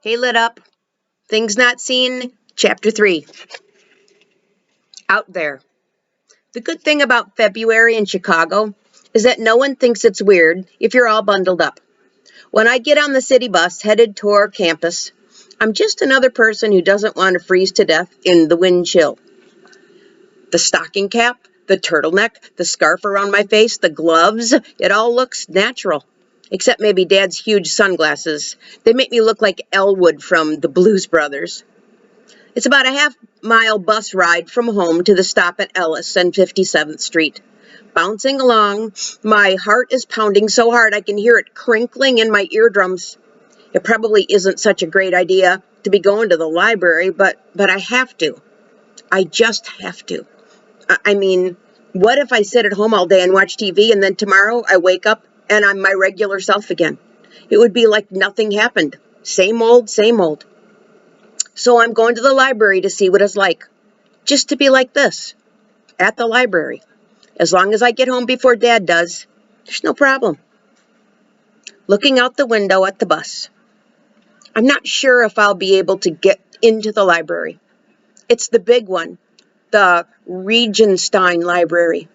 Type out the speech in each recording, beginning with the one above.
Hey, Lit Up. Things Not Seen, Chapter 3. Out there. The good thing about February in Chicago is that no one thinks it's weird if you're all bundled up. When I get on the city bus headed toward campus, I'm just another person who doesn't want to freeze to death in the wind chill. The stocking cap, the turtleneck, the scarf around my face, the gloves, it all looks natural. Except maybe Dad's huge sunglasses. They make me look like Elwood from the Blues Brothers. It's about a half-mile bus ride from home to the stop at Ellis and 57th Street. Bouncing along, my heart is pounding so hard I can hear it crinkling in my eardrums. It probably isn't such a great idea to be going to the library, but I have to. I just have to. I mean, what if I sit at home all day and watch TV and then tomorrow I wake up and I'm my regular self again? It would be like nothing happened. Same old, same old. So I'm going to the library to see what it's like. Just to be like this, at the library. As long as I get home before Dad does, there's no problem. Looking out the window at the bus. I'm not sure if I'll be able to get into the library. It's the big one, the Regenstein Library.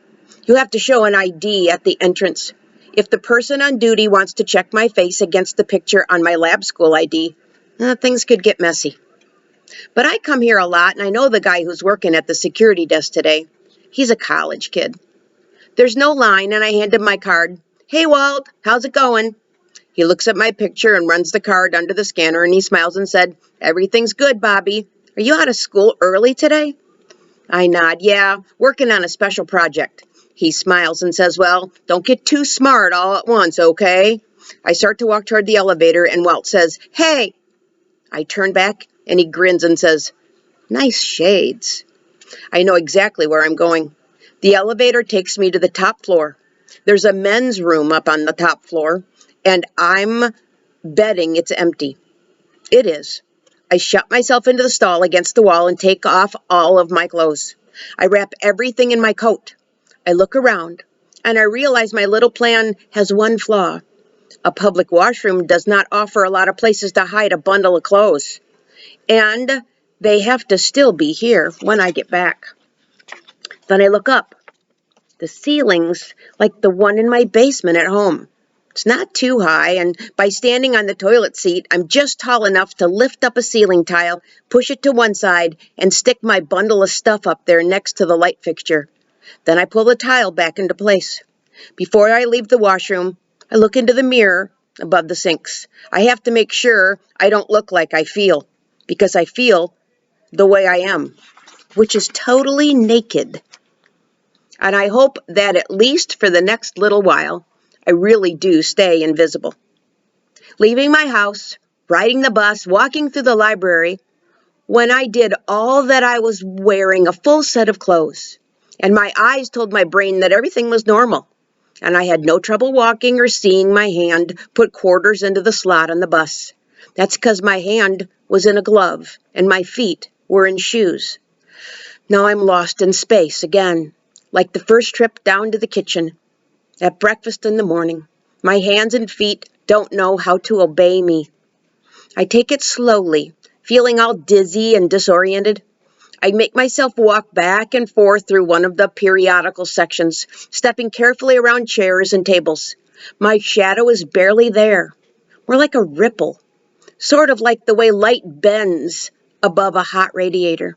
You have to show an ID at the entrance. If the person on duty wants to check my face against the picture on my lab school ID, things could get messy. But I come here a lot, and I know the guy who's working at the security desk today. He's a college kid. There's no line, and I hand him my card. Hey, Walt, how's it going? He looks at my picture and runs the card under the scanner, and he smiles and said, Everything's good, Bobby. Are you out of school early today? I nod. Yeah, working on a special project. He smiles and says, Well, don't get too smart all at once, okay? I start to walk toward the elevator, and Walt says, Hey! I turn back, and he grins and says, Nice shades. I know exactly where I'm going. The elevator takes me to the top floor. There's a men's room up on the top floor, and I'm betting it's empty. It is. I shut myself into the stall against the wall and take off all of my clothes. I wrap everything in my coat. I look around, and I realize my little plan has one flaw. A public washroom does not offer a lot of places to hide a bundle of clothes. And they have to still be here when I get back. Then I look up. The ceiling's like the one in my basement at home. It's not too high, and by standing on the toilet seat, I'm just tall enough to lift up a ceiling tile, push it to one side, and stick my bundle of stuff up there next to the light fixture. Then I pull the tile back into place. Before I leave the washroom, I look into the mirror above the sinks. I have to make sure I don't look like I feel, because I feel the way I am, which is totally naked. And I hope that at least for the next little while, I really do stay invisible. Leaving my house, riding the bus, walking through the library, when I did all that I was wearing a full set of clothes, and my eyes told my brain that everything was normal, and I had no trouble walking or seeing my hand put quarters into the slot on the bus. That's because my hand was in a glove, and my feet were in shoes. Now I'm lost in space again, like the first trip down to the kitchen. At breakfast in the morning, my hands and feet don't know how to obey me. I take it slowly, feeling all dizzy and disoriented. I make myself walk back and forth through one of the periodical sections, stepping carefully around chairs and tables. My shadow is barely there. More like a ripple, sort of like the way light bends above a hot radiator.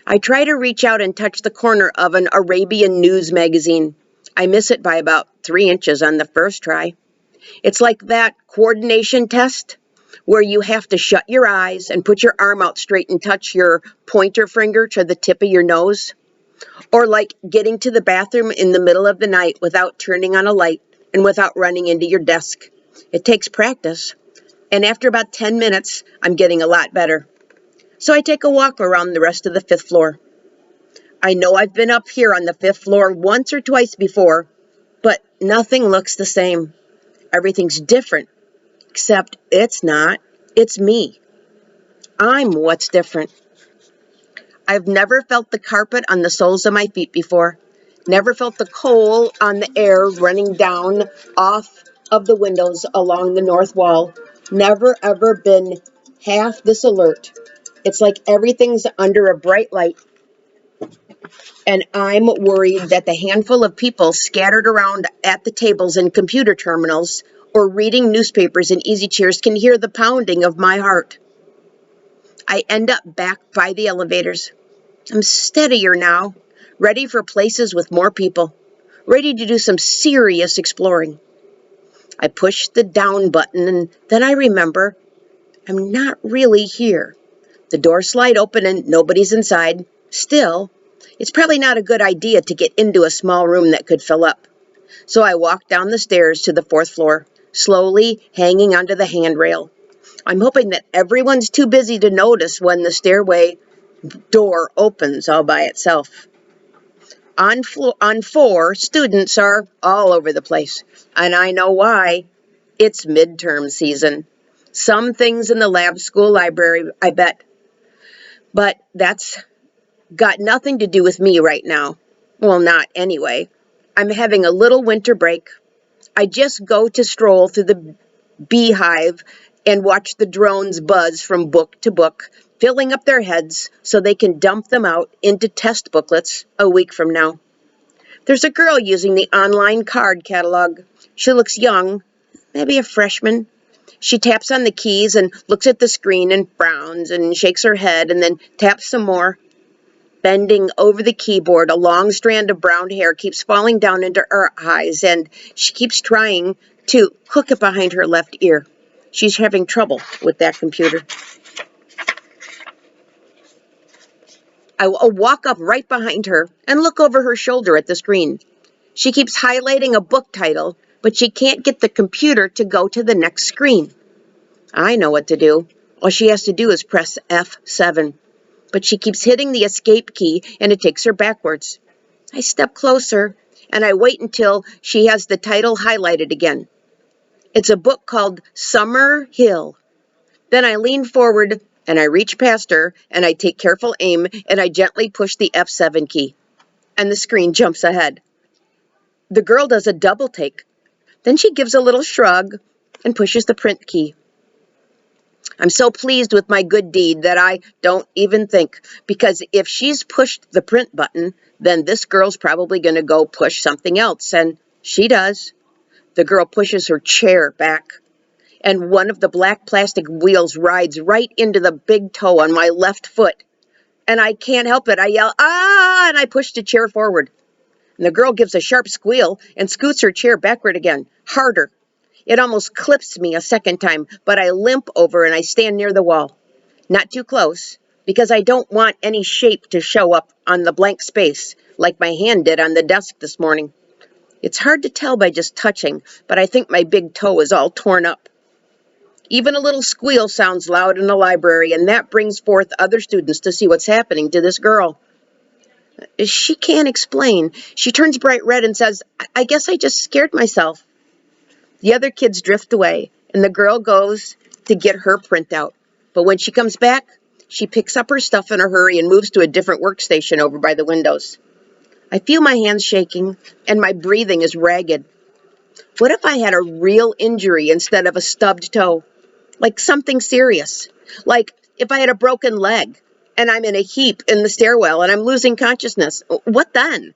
I try to reach out and touch the corner of an Arabian news magazine. I miss it by about 3 inches on the first try. It's like that coordination test where you have to shut your eyes and put your arm out straight and touch your pointer finger to the tip of your nose. Or like getting to the bathroom in the middle of the night without turning on a light and without running into your desk. It takes practice. And after about 10 minutes, I'm getting a lot better. So I take a walk around the rest of the 5th floor. I know I've been up here on the 5th floor once or twice before, but nothing looks the same. Everything's different, except it's not. It's me. I'm what's different. I've never felt the carpet on the soles of my feet before. Never felt the coal on the air running down off of the windows along the north wall. Never ever been half this alert. It's like everything's under a bright light, and I'm worried that the handful of people scattered around at the tables and computer terminals or reading newspapers in easy chairs can hear the pounding of my heart. I end up back by the elevators. I'm steadier now, ready for places with more people, ready to do some serious exploring. I push the down button, and then I remember I'm not really here. The doors slide open and nobody's inside. Still, it's probably not a good idea to get into a small room that could fill up. So I walk down the stairs to the 4th floor, slowly hanging onto the handrail. I'm hoping that everyone's too busy to notice when the stairway door opens all by itself. On 4, students are all over the place, and I know why. It's midterm season. Some things in the lab school library, I bet. But that's got nothing to do with me right now. Well, not anyway. I'm having a little winter break. I just go to stroll through the beehive and watch the drones buzz from book to book, filling up their heads so they can dump them out into test booklets a week from now. There's a girl using the online card catalog. She looks young, maybe a freshman. She taps on the keys and looks at the screen and frowns and shakes her head and then taps some more. Bending over the keyboard, a long strand of brown hair keeps falling down into her eyes, and she keeps trying to hook it behind her left ear. She's having trouble with that computer. I'll walk up right behind her and look over her shoulder at the screen. She keeps highlighting a book title, but she can't get the computer to go to the next screen. I know what to do. All she has to do is press F7. But she keeps hitting the escape key, and it takes her backwards. I step closer, and I wait until she has the title highlighted again. It's a book called Summer Hill. Then I lean forward, and I reach past her, and I take careful aim, and I gently push the F7 key. And the screen jumps ahead. The girl does a double take. Then she gives a little shrug and pushes the print key. I'm so pleased with my good deed that I don't even think, because if she's pushed the print button, then this girl's probably going to go push something else, and she does. The girl pushes her chair back, and one of the black plastic wheels rides right into the big toe on my left foot, and I can't help it. I yell, "Ah!" and I push the chair forward. And the girl gives a sharp squeal and scoots her chair backward again, harder. It almost clips me a second time, but I limp over and I stand near the wall. Not too close, because I don't want any shape to show up on the blank space, like my hand did on the desk this morning. It's hard to tell by just touching, but I think my big toe is all torn up. Even a little squeal sounds loud in the library, and that brings forth other students to see what's happening to this girl. She can't explain. She turns bright red and says, I guess I just scared myself. The other kids drift away, and the girl goes to get her printout. But when she comes back, she picks up her stuff in a hurry and moves to a different workstation over by the windows. I feel my hands shaking, and my breathing is ragged. What if I had a real injury instead of a stubbed toe? Like something serious. Like if I had a broken leg, and I'm in a heap in the stairwell, and I'm losing consciousness. What then?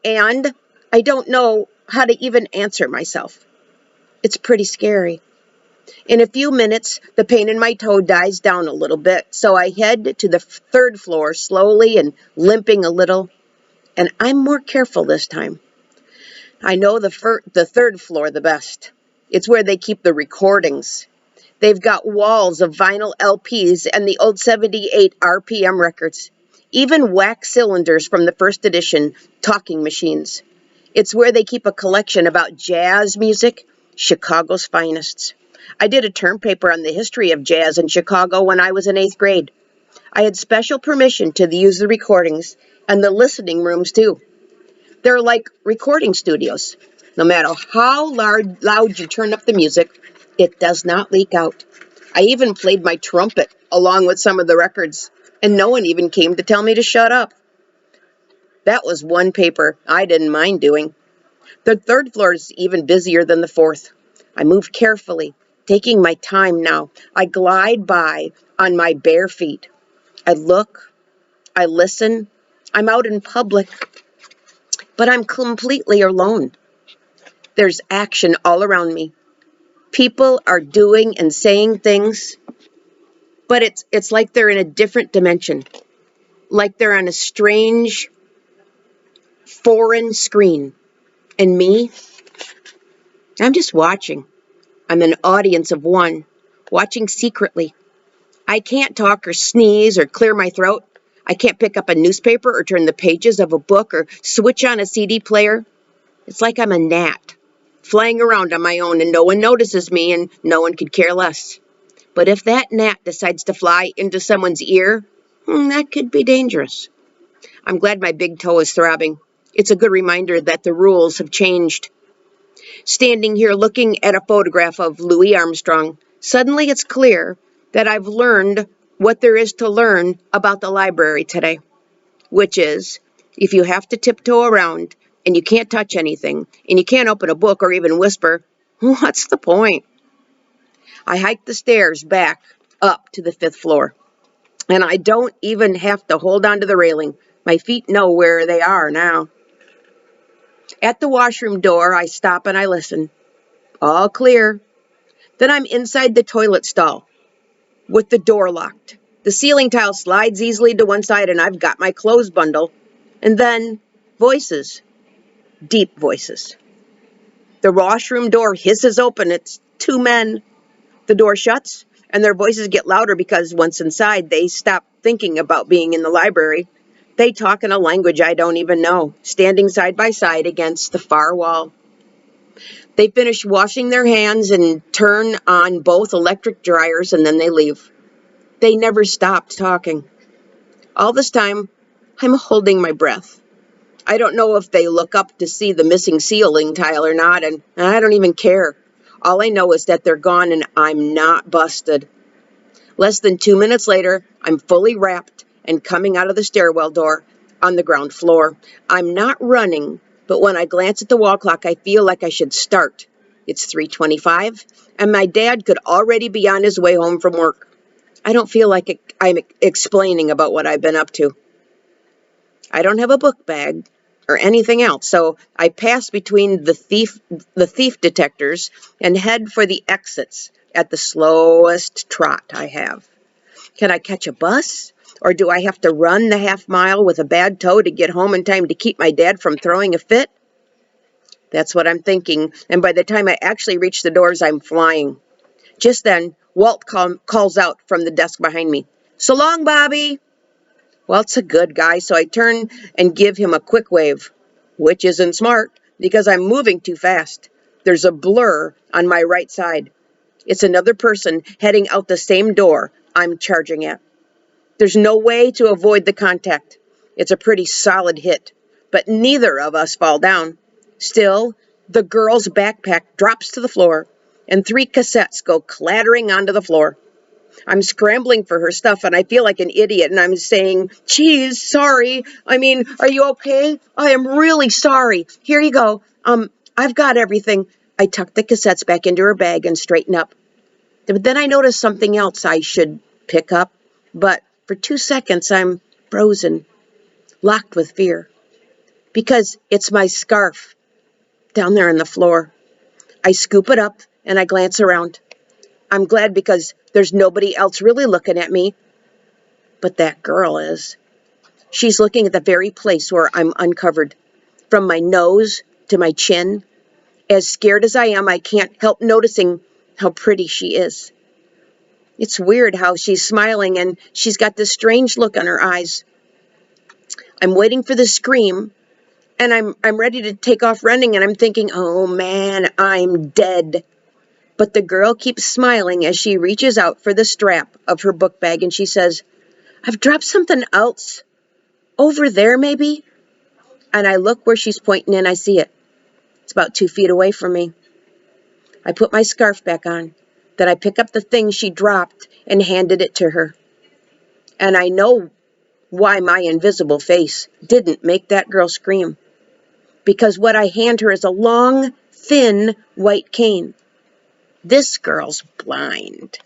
And I don't know how to even answer myself. It's pretty scary. In a few minutes, the pain in my toe dies down a little bit, so I head to the 3rd floor slowly and limping a little, and I'm more careful this time. I know the 3rd floor the best. It's where they keep the recordings. They've got walls of vinyl LPs and the old 78 RPM records, even wax cylinders from the first edition, talking machines. It's where they keep a collection about jazz music, Chicago's finest. I did a term paper on the history of jazz in Chicago when I was in 8th grade. I had special permission to use the recordings and the listening rooms, too. They're like recording studios. No matter how loud you turn up the music, it does not leak out. I even played my trumpet along with some of the records, and no one even came to tell me to shut up. That was one paper I didn't mind doing. The 3rd floor is even busier than the 4th. I move carefully, taking my time now. I glide by on my bare feet. I look, I listen. I'm out in public, but I'm completely alone. There's action all around me. People are doing and saying things, but it's like they're in a different dimension, like they're on a strange foreign screen. And me, I'm just watching. I'm an audience of one, watching secretly. I can't talk or sneeze or clear my throat. I can't pick up a newspaper or turn the pages of a book or switch on a CD player. It's like I'm a gnat, flying around on my own and no one notices me and no one could care less. But if that gnat decides to fly into someone's ear, that could be dangerous. I'm glad my big toe is throbbing. It's a good reminder that the rules have changed. Standing here looking at a photograph of Louis Armstrong, suddenly it's clear that I've learned what there is to learn about the library today, which is if you have to tiptoe around and you can't touch anything and you can't open a book or even whisper, what's the point? I hike the stairs back up to the 5th floor, and I don't even have to hold on to the railing. My feet know where they are now. At the washroom door, I stop and I listen. All clear. Then I'm inside the toilet stall with the door locked. The ceiling tile slides easily to one side and I've got my clothes bundle. And then voices, deep voices. The washroom door hisses open. It's 2 men. The door shuts and their voices get louder because once inside, they stop thinking about being in the library. They talk in a language I don't even know, standing side by side against the far wall. They finish washing their hands and turn on both electric dryers and then they leave. They never stopped talking. All this time, I'm holding my breath. I don't know if they look up to see the missing ceiling tile or not, and I don't even care. All I know is that they're gone and I'm not busted. Less than 2 minutes later, I'm fully wrapped and coming out of the stairwell door on the ground floor. I'm not running, but when I glance at the wall clock, I feel like I should start. It's 3:25, and my dad could already be on his way home from work. I don't feel like I'm explaining about what I've been up to. I don't have a book bag or anything else, so I pass between the thief detectors and head for the exits at the slowest trot I have. Can I catch a bus? Or do I have to run the half mile with a bad toe to get home in time to keep my dad from throwing a fit? That's what I'm thinking, and by the time I actually reach the doors, I'm flying. Just then, Walt calls out from the desk behind me, "So long, Bobby." Walt's a good guy, so I turn and give him a quick wave, which isn't smart because I'm moving too fast. There's a blur on my right side. It's another person heading out the same door I'm charging at. There's no way to avoid the contact. It's a pretty solid hit, but neither of us fall down. Still, the girl's backpack drops to the floor, and 3 cassettes go clattering onto the floor. I'm scrambling for her stuff, and I feel like an idiot, and I'm saying, "Geez, sorry. Are you okay? I am really sorry. Here you go. I've got everything." I tuck the cassettes back into her bag and straighten up. But then I notice something else I should pick up, but for 2 seconds I'm frozen, locked with fear, because it's my scarf down there on the floor. I scoop it up and I glance around. I'm glad because there's nobody else really looking at me, but that girl is. She's looking at the very place where I'm uncovered, from my nose to my chin. As scared as I am, I can't help noticing how pretty she is. It's weird how she's smiling and she's got this strange look on her eyes. I'm waiting for the scream, and I'm ready to take off running, and I'm thinking, oh man, I'm dead. But the girl keeps smiling as she reaches out for the strap of her book bag, and she says, "I've dropped something else. Over there, maybe?" And I look where she's pointing, and I see it. It's about 2 feet away from me. I put my scarf back on. Then I pick up the thing she dropped and handed it to her. And I know why my invisible face didn't make that girl scream. Because what I hand her is a long, thin, white cane. This girl's blind.